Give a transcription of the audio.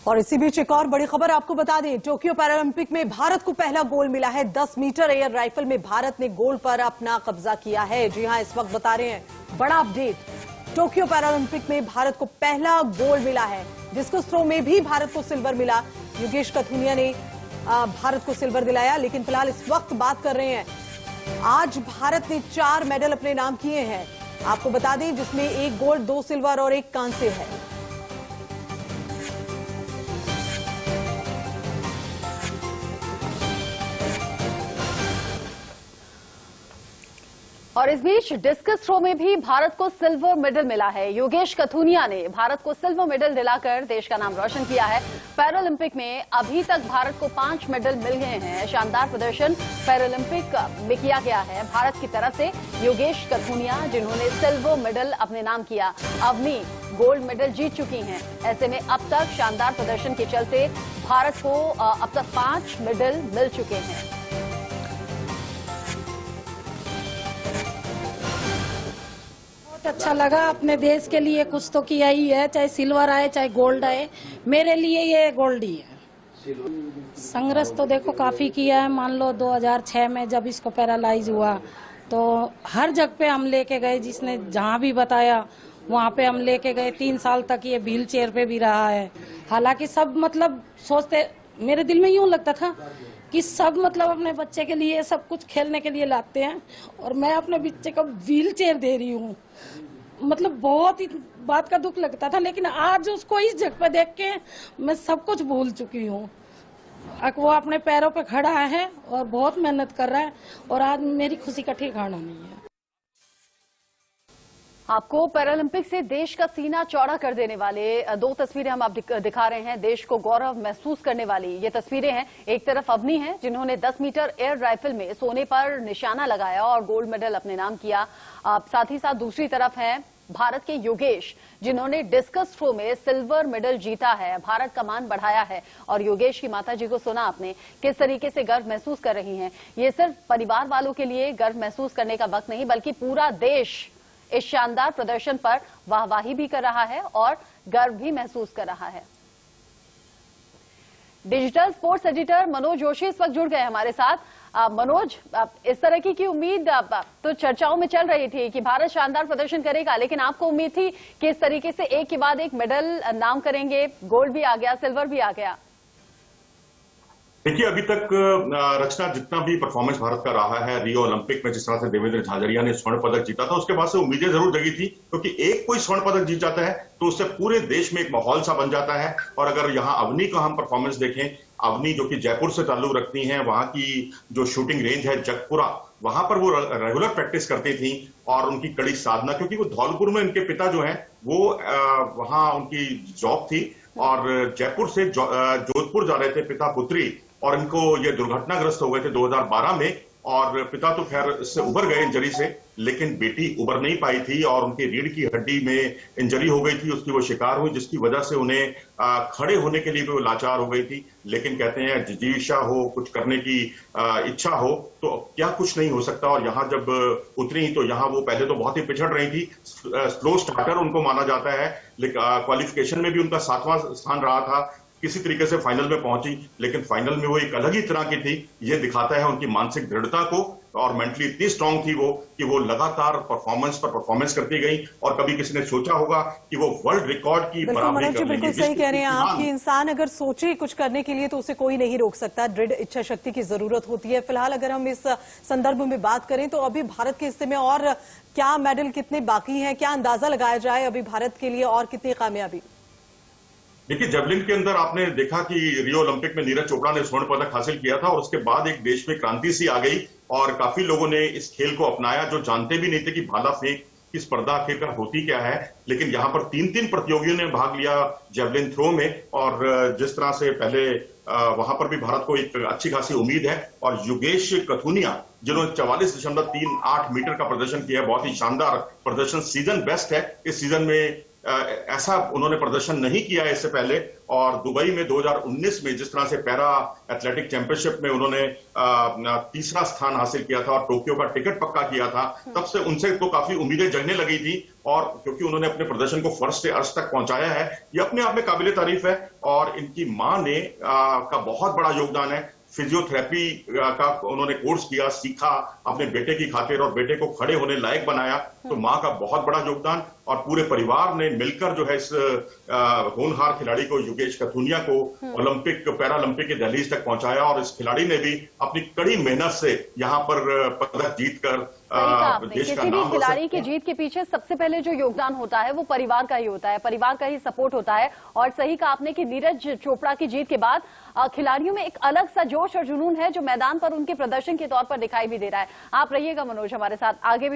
और इसी बीच एक और बड़ी खबर आपको बता दें, टोक्यो पैरालंपिक में भारत को पहला गोल्ड मिला है। 10 मीटर एयर राइफल में भारत ने गोल्ड पर अपना कब्जा किया है। जी हां, इस वक्त बता रहे हैं बड़ा अपडेट। टोक्यो पैरालंपिक में भारत को पहला गोल्ड मिला है। डिस्कस थ्रो में भी भारत को सिल्वर मिला। योगेश कथुनिया ने भारत को सिल्वर दिलाया। लेकिन फिलहाल इस वक्त बात कर रहे हैं, आज भारत ने 4 मेडल अपने नाम किए हैं। आपको बता दें, जिसमें 1 गोल्ड, 2 सिल्वर और 1 कांस्य है। और इस बीच डिस्कस थ्रो में भी भारत को सिल्वर मेडल मिला है। योगेश कथुनिया ने भारत को सिल्वर मेडल दिलाकर देश का नाम रोशन किया है। पैरालंपिक में अभी तक भारत को 5 मेडल मिल गए हैं। शानदार प्रदर्शन पैरालंपिक में किया गया है भारत की तरफ से। योगेश कथुनिया, जिन्होंने सिल्वर मेडल अपने नाम किया, अवनी गोल्ड मेडल जीत चुकी हैं। ऐसे में अब तक शानदार प्रदर्शन के चलते भारत को अब तक 5 मेडल मिल चुके हैं। अच्छा लगा, अपने देश के लिए कुछ तो किया ही है, चाहे सिल्वर आए चाहे गोल्ड आए। मेरे लिए ये गोल्ड ही है। संघर्ष तो देखो काफी किया है। मान लो 2006 में जब इसको पैरालाइज हुआ तो हर जगह पे हम लेके गए, जिसने जहाँ भी बताया वहाँ पे हम लेके गए। 3 साल तक ये व्हील चेयर पे भी रहा है। हालांकि सब मतलब सोचते, मेरे दिल में यूं लगता था कि सब मतलब अपने बच्चे के लिए सब कुछ खेलने के लिए लाते हैं, और मैं अपने बच्चे को व्हील चेयर दे रही हूँ। मतलब बहुत ही बात का दुख लगता था, लेकिन आज उसको इस जगह पे देख के मैं सब कुछ भूल चुकी हूँ। वो अपने पैरों पे खड़ा है और बहुत मेहनत कर रहा है, और आज मेरी खुशी का ठिकाना नहीं है। आपको पैरालंपिक से देश का सीना चौड़ा कर देने वाले 2 तस्वीरें हम आप दिखा रहे हैं। देश को गौरव महसूस करने वाली ये तस्वीरें हैं। एक तरफ अवनी है, जिन्होंने 10 मीटर एयर राइफल में सोने पर निशाना लगाया और गोल्ड मेडल अपने नाम किया। साथ ही साथ दूसरी तरफ है भारत के योगेश, जिन्होंने डिस्कस थ्रो में सिल्वर मेडल जीता है, भारत का मान बढ़ाया है। और योगेश की माताजी को सुना आपने, किस तरीके से गर्व महसूस कर रही हैं। ये सिर्फ परिवार वालों के लिए गर्व महसूस करने का वक्त नहीं, बल्कि पूरा देश इस शानदार प्रदर्शन पर वाहवाही भी कर रहा है और गर्व भी महसूस कर रहा है। Digital sports editor Manoj Joshi इस वक्त जुड़ गए हमारे साथ। मनोज, इस तरह की उम्मीद तो चर्चाओं में चल रही थी कि भारत शानदार प्रदर्शन करेगा, लेकिन आपको उम्मीद थी कि इस तरीके से एक के बाद एक मेडल नाम करेंगे? गोल्ड भी आ गया, सिल्वर भी आ गया। देखिए, अभी तक रचना जितना भी परफॉर्मेंस भारत का रहा है, रियो ओलंपिक में जिस तरह से देवेंद्र झाझड़िया ने स्वर्ण पदक जीता था, उसके बाद से उम्मीदें जरूर जगी थी, क्योंकि एक कोई स्वर्ण पदक जीत जाता है तो उससे पूरे देश में एक माहौल सा बन जाता है। और अगर यहाँ अवनी का हम परफॉर्मेंस देखें, अवनी जो कि जयपुर से ताल्लुक रखती हैं, वहां की जो शूटिंग रेंज है जगपुरा, वहां पर वो रेगुलर प्रैक्टिस करती थी। और उनकी कड़ी साधना, क्योंकि वो धौलपुर में उनके पिता जो हैं वो वहां उनकी जॉब थी, और जयपुर से जोधपुर जा रहे थे पिता पुत्री, और इनको ये दुर्घटनाग्रस्त हो गए थे 2012 में। और पिता तो खैर इससे उबर गए इंजरी से, लेकिन बेटी उबर नहीं पाई थी और उनकी रीढ़ की हड्डी में इंजरी हो गई थी, उसकी वो शिकार हुई, जिसकी वजह से उन्हें खड़े होने के लिए भी वो लाचार हो गई थी। लेकिन कहते हैं जिजीविषा हो, कुछ करने की इच्छा हो तो क्या कुछ नहीं हो सकता। और यहाँ जब उतरी तो यहाँ वो पहले तो बहुत ही पिछड़ रही थी, स्लो स्टार्टर उनको माना जाता है, लेकिन क्वालिफिकेशन में भी उनका 7वां स्थान रहा था। किसी तरीके से फाइनल में पहुंची, लेकिन फाइनल में वो एक अलग ही तरह की थी। ये दिखाता है उनकी मानसिक दृढ़ता को, और मेंटली इतनी स्ट्रांग थी वो कि वो लगातार परफॉर्मेंस पर परफॉर्मेंस करती गई। और कभी किसी ने सोचा होगा कि वो वर्ल्ड रिकॉर्ड की बराबरी कर लेंगी। बिल्कुल सही कह रहे हैं आप कि इंसान अगर सोचे कुछ करने के लिए तो उसे कोई नहीं रोक सकता। दृढ़ इच्छा शक्ति की जरूरत होती है। फिलहाल अगर हम इस संदर्भ में बात करें तो अभी भारत के हिस्से में और क्या मेडल कितने बाकी हैं, क्या अंदाजा लगाया जाए अभी भारत के लिए और कितनी कामयाबी? देखिए, जेवलिन के अंदर आपने देखा कि रियो ओलंपिक में नीरज चोपड़ा ने स्वर्ण पदक हासिल किया था, और उसके बाद एक देश में क्रांति सी आ गई और काफी लोगों ने इस खेल को अपनाया, जो जानते भी नहीं थे कि भाला फेंक की स्पर्धा आखिरकार होती क्या है। लेकिन यहाँ पर 3 प्रतियोगियों ने भाग लिया जेवलिन थ्रो में, और जिस तरह से पहले वहां पर भी भारत को एक अच्छी खासी उम्मीद है। और योगेश कथुनिया, जिन्होंने 44.38 मीटर का प्रदर्शन किया है, बहुत ही शानदार प्रदर्शन, सीजन बेस्ट है। इस सीजन में ऐसा उन्होंने प्रदर्शन नहीं किया है इससे पहले। और दुबई में 2019 में जिस तरह से पैरा एथलेटिक चैंपियनशिप में उन्होंने तीसरा स्थान हासिल किया था और टोक्यो का टिकट पक्का किया था, तब से उनसे तो काफी उम्मीदें जगने लगी थी। और क्योंकि उन्होंने अपने प्रदर्शन को फर्श से अर्श तक पहुंचाया है, ये अपने आप में काबिले तारीफ है। और इनकी मां ने का बहुत बड़ा योगदान है। फिजियोथेरेपी का उन्होंने कोर्स किया, सीखा अपने बेटे की खातिर और बेटे को खड़े होने लायक बनाया। तो मां का बहुत बड़ा योगदान, और पूरे परिवार ने मिलकर जो है इस होनहार खिलाड़ी को, योगेश कथुनिया को ओलंपिक पैरालंपिक के दहलीज तक पहुंचाया। और इस खिलाड़ी ने भी अपनी कड़ी मेहनत से यहाँ पर पदक जीतकर देश का किसी भी नाम खिलाड़ी की जीत के पीछे सबसे पहले जो योगदान होता है वो परिवार का ही होता है, परिवार का ही सपोर्ट होता है। और सही कहा आपने कि नीरज चोपड़ा की जीत के बाद खिलाड़ियों में एक अलग सा जोश और जुनून है जो मैदान पर उनके प्रदर्शन के तौर पर दिखाई भी दे रहा है। आप रहिएगा मनोज हमारे साथ, आगे भी